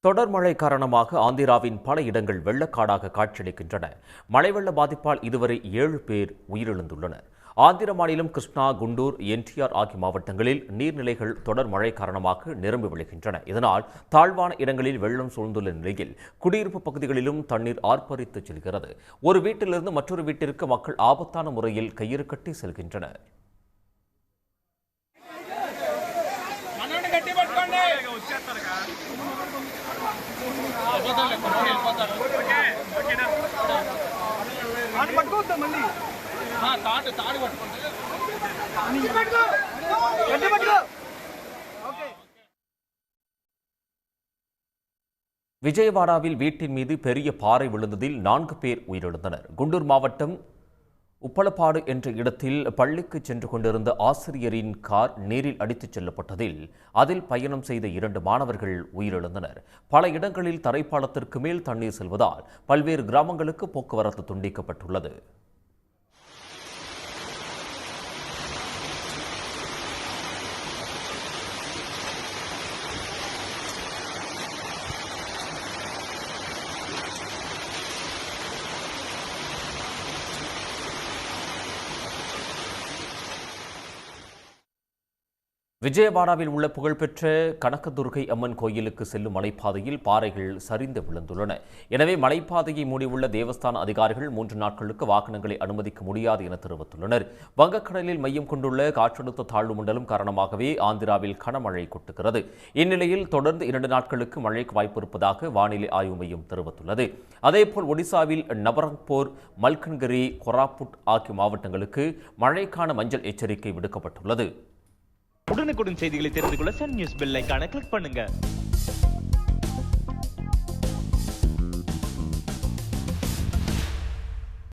தொடர் மழை காரணமாக ஆந்திராவின் பல இடங்கள் வெள்ளக்காடாக காட்சியளிக்கின்றன. மழை வெள்ள பாதிப்பால் இதுவரை 7 பேர் உயிரிழந்துள்ளனர். ஆந்திர மாநிலம் கிருஷ்ணா, குண்டூர், என்டிஆர் ஆகிய மாவட்டங்களில் நீர்நிலைகள் தொடர் மழை காரணமாக நிரம்பி வழிகின்றன. இதனால் தாழ்வான இடங்களில் வெள்ளம் சூழ்ந்துள்ள நிலையில் குடியிருப்பு பகுதிகளிலும் தண்ணீர் ஆர்ப்பரித்து செல்கிறது. ஒரு வீட்டிலிருந்து மற்றொரு வீட்டிற்கு மக்கள் ஆபத்தான முறையில் கயிறு கட்டி செல்கின்றனர். விஜயவாடாவில் வீட்டின் மீது பெரிய பாறை விழுந்ததில் 4 பேர் உயிரிழந்தனர். குண்டூர் மாவட்டம் உப்பளப்பாடு என்ற இடத்தில் பள்ளிக்கு சென்று கொண்டிருந்த ஆசிரியரின் கார் நீரில் அடித்துச் செல்லப்பட்டதில் அதில் பயணம் செய்த 2 மாணவர்கள் உயிரிழந்தனர். பல இடங்களில் தரைப்பாலத்திற்கு மேல் தண்ணீர் செல்வதால் பல்வேறு கிராமங்களுக்கு போக்குவரத்து துண்டிக்கப்பட்டுள்ளது. விஜயவாடாவில் உள்ள புகழ்பெற்ற கனகதுர்கை அம்மன் கோயிலுக்கு செல்லும் மலைப்பாதையில் பாறைகள் சரிந்து விழுந்துள்ளன. எனவே மலைப்பாதையை மூடியுள்ள தேவஸ்தான அதிகாரிகள் 3 நாட்களுக்கு வாகனங்களை அனுமதிக்க முடியாது என தெரிவித்துள்ளனர். வங்கக்கடலில் மையம் கொண்டுள்ள காற்றழுத்த தாழ்வு மண்டலம் காரணமாகவே ஆந்திராவில் கனமழை கொட்டுகிறது. இந்நிலையில் தொடர்ந்து 2 நாட்களுக்கு மழைக்கு வாய்ப்பு இருப்பதாக வானிலை ஆய்வு மையம் தெரிவித்துள்ளது. அதேபோல் ஒடிசாவில் நபரங்பூர், மல்கன்கிரி, கொராப்புட் ஆகிய மாவட்டங்களுக்கு மழைக்கான மஞ்சள் எச்சரிக்கை விடுக்கப்பட்டுள்ளது. உடனுக்குடன் செய்திகளை தெரிந்து கொள்ள சன் நியூஸ் பெல் ஐகானை கிளிக் பண்ணுங்க.